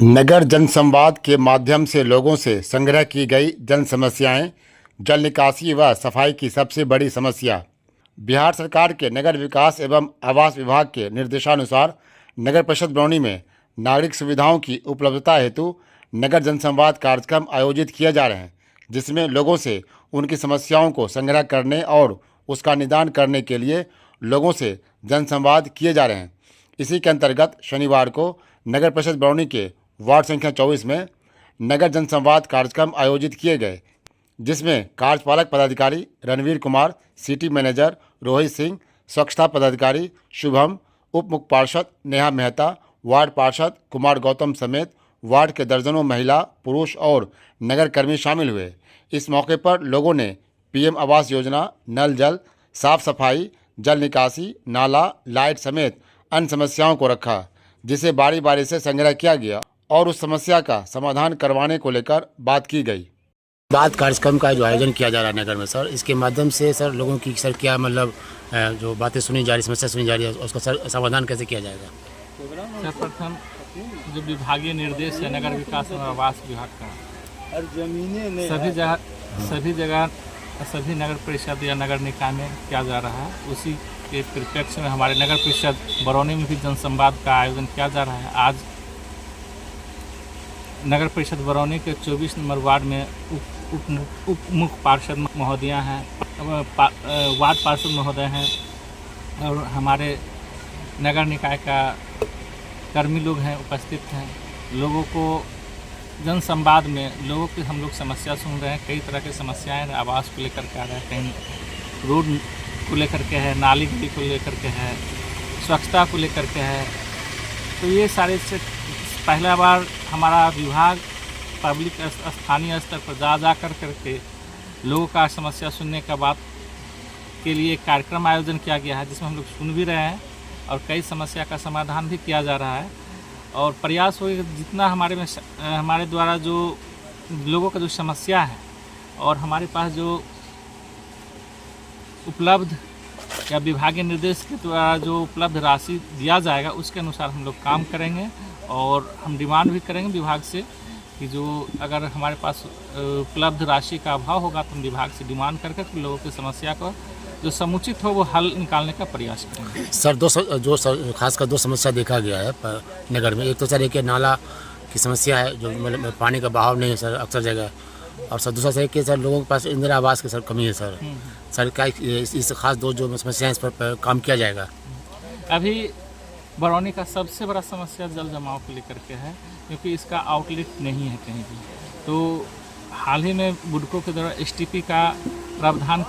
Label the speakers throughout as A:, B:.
A: नगर जनसंवाद के माध्यम से लोगों से संग्रह की गई जन समस्याएं, जल निकासी व सफाई की सबसे बड़ी समस्या। बिहार सरकार के नगर विकास एवं आवास विभाग के निर्देशानुसार नगर परिषद बरौनी में नागरिक सुविधाओं की उपलब्धता हेतु नगर जनसंवाद कार्यक्रम आयोजित किए जा रहे हैं, जिसमें लोगों से उनकी समस्याओं को संग्रह करने और उसका निदान करने के लिए लोगों से जनसंवाद किए जा रहे हैं। इसी के अंतर्गत शनिवार को नगर परिषद बरौनी के वार्ड संख्या 24 में नगर जनसंवाद कार्यक्रम आयोजित किए गए, जिसमें कार्यपालक पदाधिकारी रणवीर कुमार, सिटी मैनेजर रोहित सिंह, स्वच्छता पदाधिकारी शुभम, उप मुख्य पार्षद नेहा मेहता, वार्ड पार्षद कुमार गौतम समेत वार्ड के दर्जनों महिला, पुरुष और नगर कर्मी शामिल हुए। इस मौके पर लोगों ने पीएम आवास योजना, नल जल, साफ सफाई, जल निकासी, नाला, लाइट समेत अन्य समस्याओं को रखा, जिसे बारी बारी से संग्रह किया गया और उस समस्या का समाधान करवाने को लेकर बात की गई।
B: बात कार्यक्रम का जो आयोजन किया जा रहा है नगर में सर, इसके माध्यम से सर लोगों की सर क्या मतलब जो बातें सुनी जा रही, समस्या सुनी जा रही है, उसका सर समाधान कैसे किया जाएगा?
C: सर्वप्रथम जो विभागीय निर्देश है नगर विकास और आवास विभाग का, सभी जगह सभी नगर परिषद या नगर निकाय में किया जा रहा है, उसी के परिप्रेक्ष्य में हमारे नगर परिषद बरौनी में भी जनसंवाद का आयोजन किया जा रहा है। आज नगर परिषद बरौनी के 24 नंबर वार्ड में उप मुख्य पार्षद महोदया हैं, वार्ड पार्षद महोदय हैं और हमारे नगर निकाय का कर्मी लोग हैं, उपस्थित हैं। लोगों को जनसंवाद में लोगों की हम लोग समस्या सुन रहे हैं। कई तरह की समस्याएं आवास को लेकर के आ रहे हैं, कहीं रोड को लेकर के है, नाली गली को लेकर के है, स्वच्छता को लेकर के है। तो ये सारे से पहला बार हमारा विभाग पब्लिक स्थानीय स्तर पर जा करके लोगों का समस्या सुनने का बात के लिए कार्यक्रम आयोजन किया गया है, जिसमें हम लोग सुन भी रहे हैं और कई समस्या का समाधान भी किया जा रहा है। और प्रयास हो जितना हमारे द्वारा जो लोगों का जो समस्या है और हमारे पास जो उपलब्ध या विभागीय निर्देश के द्वारा जो उपलब्ध राशि दिया जाएगा, उसके अनुसार हम लोग काम करेंगे। और हम डिमांड भी करेंगे विभाग से कि जो अगर हमारे पास उपलब्ध राशि का अभाव होगा तो हम विभाग से डिमांड करके लोगों की समस्या को जो समुचित हो वो हल निकालने का प्रयास करेंगे।
B: सर खासकर दो समस्या देखा गया है नगर में। एक तो सर एक नाला की समस्या है, जो मतलब पानी का बहाव नहीं है सर अक्सर जगह, और सर दूसरा सर कि सर लोगों के पास इंदिरा आवास की सर कमी है सर। सर क्या इस खास दो जो समस्याएं इस पर काम किया जाएगा?
C: अभी बरौनी का सबसे बड़ा समस्या जल जमाव को लेकर के है, क्योंकि इसका आउटलेट नहीं है कहीं भी। तो हाल ही में बुडको के द्वारा एसटीपी का प्रावधान,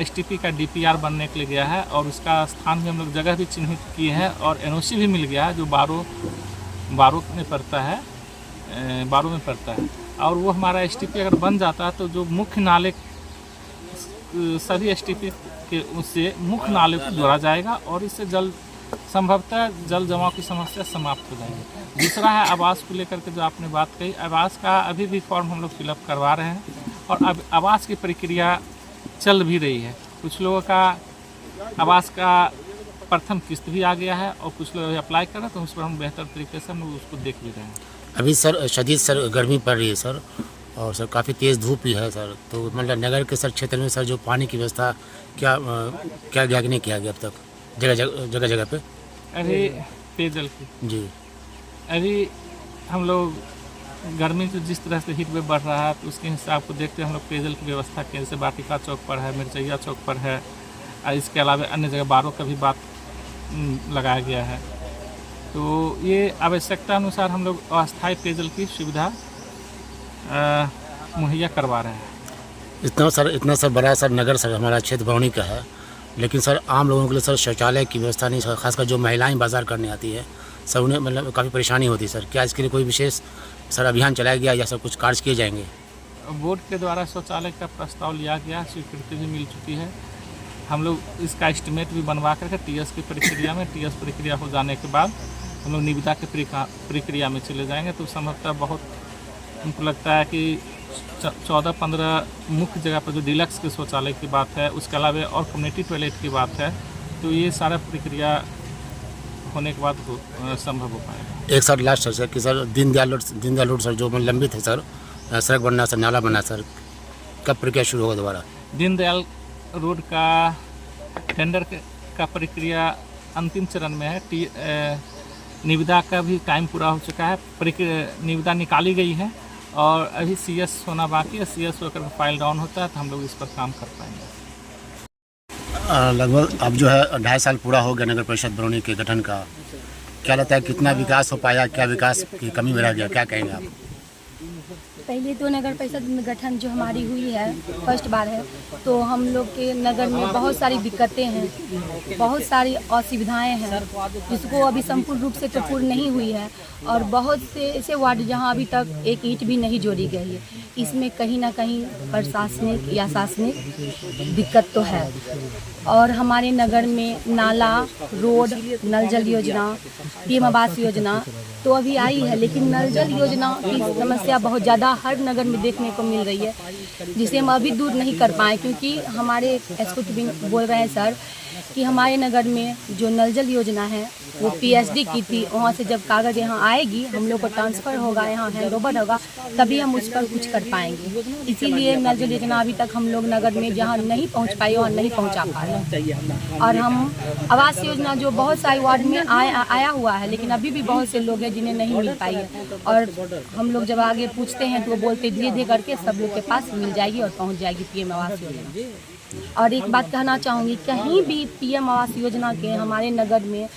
C: एसटीपी का डीपीआर बनने के लिए गया है और उसका स्थान भी हम लोग जगह भी चिन्हित किए हैं और एनओसी भी मिल गया है, जो बारो में पड़ता है। और वो हमारा एसटीपी अगर बन जाता है तो जो मुख्य नाले सभी एसटीपी के उससे मुख्य नाले को जोड़ा जाएगा और इससे संभवतः जल जमाव की समस्या समाप्त हो जाएगी। दूसरा है आवास को लेकर के जो आपने बात कही, आवास का अभी भी फॉर्म हम लोग फिलअप करवा रहे हैं और अब आवास की प्रक्रिया चल भी रही है। कुछ लोगों का आवास का प्रथम किस्त भी आ गया है और कुछ लोग अप्लाई कर रहे हैं, तो उस पर हम बेहतर तरीके से हम लोग उसको देख भी रहे हैं।
B: अभी सर शदीद सर गर्मी पड़ रही है सर, और सर काफ़ी तेज़ धूप भी है सर। तो मतलब नगर के सर क्षेत्र में सर जो पानी की व्यवस्था क्या नहीं किया गया अब तक जगह जगह पे?
C: अभी पेयजल की
B: जी,
C: अभी हम लोग गर्मी तो जिस तरह से हीट वेव बढ़ रहा है तो उसके हिसाब को देखते हम लोग पेयजल की व्यवस्था के जैसे बाटिका चौक पर है, मिर्चैया चौक पर है, इसके अलावा अन्य जगह बारों का भी बात लगाया गया है। तो ये आवश्यकता अनुसार हम लोग अस्थायी पेयजल की सुविधा मुहैया करवा रहे हैं।
B: इतना सर बड़ा सर नगर सर हमारा क्षेत्र बरौनी का है, लेकिन सर आम लोगों के लिए सर शौचालय की व्यवस्था नहीं, खासकर जो महिलाएं बाजार करने आती है सर, उन्हें मतलब काफ़ी परेशानी होती है सर। क्या इसके लिए कोई विशेष सर अभियान चलाया गया या सर कुछ कार्य किए जाएंगे?
C: बोर्ड के द्वारा शौचालय का प्रस्ताव लिया गया, स्वीकृति भी मिल चुकी है। हम लोग इसका एस्टिमेट भी बनवा करके टीएस की प्रक्रिया हो जाने के बाद हम लोग निविदा की प्रक्रिया में चले जाएंगे। तो संभवतः बहुत हमको लगता है कि 14-15 मुख्य जगह पर जो डिलक्स के शौचालय की बात है, उसके अलावा और कम्युनिटी टॉयलेट की बात है, तो ये सारा प्रक्रिया होने के बाद संभव हो पाएगा।
B: एक सर लास्ट है सर कि सर दीनदयाल रोड सर जो लंबित है सर, सड़क बनना सर, नाला बनना सर, कब प्रक्रिया शुरू होगा दोबारा?
C: दीनदयाल रोड का टेंडर का प्रक्रिया अंतिम चरण में है। निविदा का भी टाइम पूरा हो चुका है, निविदा निकाली गई है और अभी CS होना बाकी है। CS होकर फाइल डाउन होता है तो हम लोग इस पर काम कर पाएंगे।
B: लगभग अब जो है 2.5 साल पूरा हो गया नगर परिषद बरौनी के गठन का। क्या लगता है कितना विकास हो पाया, क्या विकास की कमी में रह गया, क्या कहेंगे आप?
D: पहले तो नगर परिषद में गठन जो हमारी हुई है फर्स्ट बार है, तो हम लोग के नगर में बहुत सारी दिक्कतें हैं, बहुत सारी असुविधाएं हैं जिसको अभी संपूर्ण रूप से तो पूर्ण नहीं हुई है, और बहुत से ऐसे वार्ड जहां अभी तक एक ईंट भी नहीं जोड़ी गई है। इसमें कहीं ना कहीं प्रशासनिक या शासनिक दिक्कत तो है। और हमारे नगर में नाला, रोड, नल जल योजना, PM आवास योजना तो अभी आई है, लेकिन नल जल योजना की समस्या बहुत ज़्यादा हर नगर में देखने को मिल रही है, जिसे हम अभी दूर नहीं कर पाए। क्योंकि हमारे एसक्यूटिव बोल रहे हैं सर कि हमारे नगर में जो नल जल योजना है वो PSD की थी, वहाँ से जब कागज़ यहाँ आएगी, हम लोग को ट्रांसफ़र होगा, यहाँ हैंडओवर होगा, तभी हम उस पर कुछ कर पाएंगे। इसीलिए नल जल योजना अभी तक हम लोग नगर में जहाँ नहीं पहुँच पाए वहाँ नहीं पहुँचा पा रहे। और हम आवास योजना जो बहुत सारे वार्ड में आया हुआ है, लेकिन अभी भी बहुत से लोग हैं जिन्हें नहीं मिल पाई है, और हम लोग जब आगे पूछते हैं तो वो बोलते धीरे धीरे करके सब लोग के पास मिल जाएगी और पहुँच जाएगी PM आवास योजना। और एक बात कहना चाहूँगी, कहीं भी PM आवास योजना के हमारे नगर में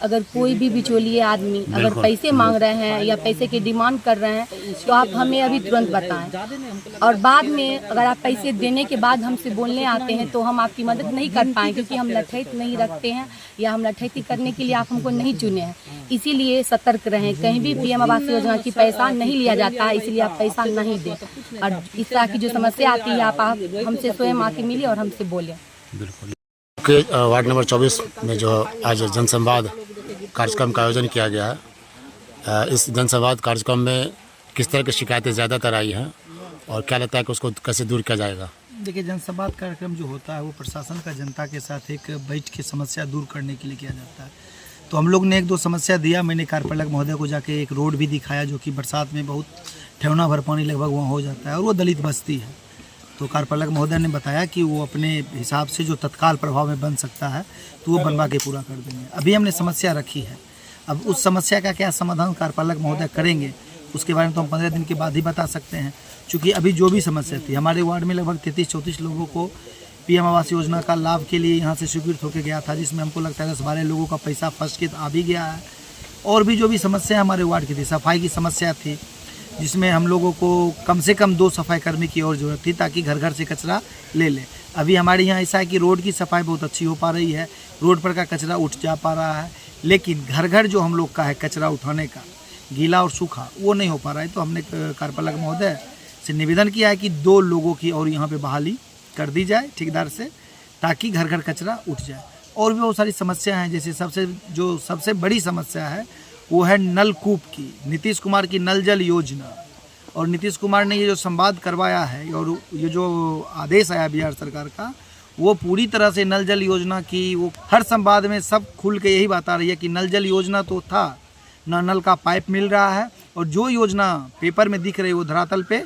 D: अगर कोई भी बिचौलिए आदमी अगर पैसे मांग रहे हैं या पैसे की डिमांड कर रहे हैं तो आप हमें अभी तुरंत बताएं, और बाद में अगर आप पैसे देने के बाद हमसे बोलने आते हैं तो हम आपकी मदद नहीं कर पाएँ, क्योंकि हम लठैत नहीं रखते हैं या हम लठैती करने के लिए आप हमको नहीं चुने हैं। इसीलिए सतर्क रहें, कहीं भी PM आवास योजना की पैसा नहीं लिया जाता है, इसलिए आप पैसा नहीं दें। और इस तरह की जो समस्या आती है आप हमसे स्वयं आके मिलिए और हमसे बोलें।
B: बिल्कुल। वार्ड नंबर 24 में जो आज जनसंवाद कार्यक्रम का आयोजन किया गया है, इस जनसंवाद कार्यक्रम में किस तरह की शिकायतें ज़्यादातर आई हैं और क्या लगता है कि उसको कैसे दूर किया जाएगा?
E: देखिए, जनसंवाद कार्यक्रम जो होता है वो प्रशासन का जनता के साथ एक बैठ के समस्या दूर करने के लिए किया जाता है। तो हम लोग ने 1-2 समस्या दिया। मैंने कार्यपालक महोदय को जाके एक रोड भी दिखाया जो कि बरसात में बहुत ठेवना भर पानी लगभग वहाँ हो जाता है, और वो दलित बस्ती है। तो कार्यपालक महोदय ने बताया कि वो अपने हिसाब से जो तत्काल प्रभाव में बन सकता है तो वो बनवा के पूरा कर देंगे। अभी हमने समस्या रखी है, अब उस समस्या का क्या समाधान कार्यपालक महोदय करेंगे उसके बारे में तो हम 15 दिन के बाद ही बता सकते हैं। क्योंकि अभी जो भी समस्या थी, हमारे वार्ड में लगभग 33-34 लोगों को PM आवास योजना का लाभ के लिए यहाँ से स्वीकृत होकर गया था, जिसमें हमको लगता है 10-12 लोगों का पैसा फंस के आ भी गया है। और भी जो भी समस्या हमारे वार्ड की थी, सफाई की समस्या थी, जिसमें हम लोगों को कम से कम 2 सफाई कर्मी की और ज़रूरत थी ताकि घर घर से कचरा ले लें। अभी हमारे यहाँ ऐसा है कि रोड की सफाई बहुत अच्छी हो पा रही है, रोड पर का कचरा उठ जा पा रहा है, लेकिन घर घर जो हम लोग का है कचरा उठाने का, गीला और सूखा, वो नहीं हो पा रहा है। तो हमने कार्यपालक महोदय से निवेदन किया है कि 2 लोगों की और यहाँ पे बहाली कर दी जाए ठेकेदार से, ताकि घर घर कचरा उठ जाए। और भी बहुत सारी समस्या हैं, जैसे सबसे बड़ी समस्या है वो है नलकूप की। नीतीश कुमार की नल जल योजना, और नीतीश कुमार ने ये जो संवाद करवाया है और ये जो आदेश आया बिहार सरकार का, वो पूरी तरह से नल जल योजना की, वो हर संवाद में सब खुल के यही बात आ रही है कि नल जल योजना तो था, ना नल का पाइप मिल रहा है, और जो योजना पेपर में दिख रही है वो धरातल पे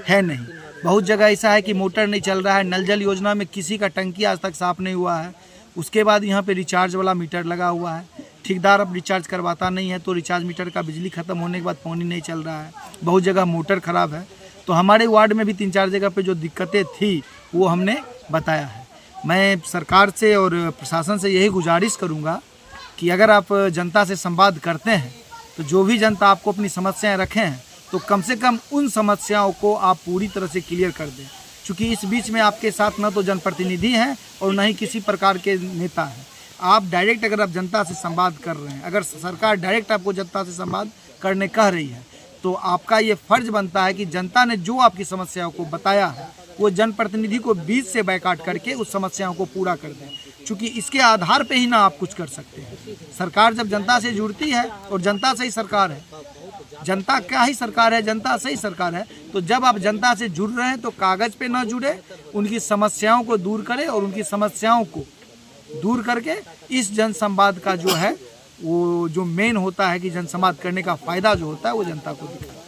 E: है नहीं। बहुत जगह ऐसा है कि मोटर नहीं चल रहा है, नल जल योजना में किसी का टंकी आज तक साफ नहीं हुआ है। उसके बाद यहाँ पे रिचार्ज वाला मीटर लगा हुआ है, ठेकेदार अब रिचार्ज करवाता नहीं है, तो रिचार्ज मीटर का बिजली ख़त्म होने के बाद पानी नहीं चल रहा है। बहुत जगह मोटर ख़राब है। तो हमारे वार्ड में भी 3-4 जगह पे जो दिक्कतें थी वो हमने बताया है। मैं सरकार से और प्रशासन से यही गुजारिश करूँगा कि अगर आप जनता से संवाद करते हैं तो जो भी जनता आपको अपनी समस्याएँ रखें हैं तो कम से कम उन समस्याओं को आप पूरी तरह से क्लियर कर दें। क्योंकि इस बीच में आपके साथ न तो जनप्रतिनिधि हैं और न ही किसी प्रकार के नेता हैं। आप डायरेक्ट अगर आप जनता से संवाद कर रहे हैं, अगर सरकार डायरेक्ट आपको जनता से संवाद करने कह रही है, तो आपका ये फर्ज बनता है कि जनता ने जो आपकी समस्याओं को बताया है वो जनप्रतिनिधि को बीच से बैकाट करके उस समस्याओं को पूरा कर दें। क्योंकि इसके आधार पे ही ना आप कुछ कर सकते हैं। सरकार जब जनता से जुड़ती है, और जनता से ही सरकार है, जनता क्या ही सरकार है, जनता से ही सरकार है, तो जब आप जनता से जुड़ रहे हैं तो कागज़ पे ना जुड़े, उनकी समस्याओं को दूर करें, और उनकी समस्याओं को दूर करके इस जनसंवाद का जो है वो जो मेन होता है कि जनसंवाद करने का फ़ायदा जो होता है वो जनता को दिखाना।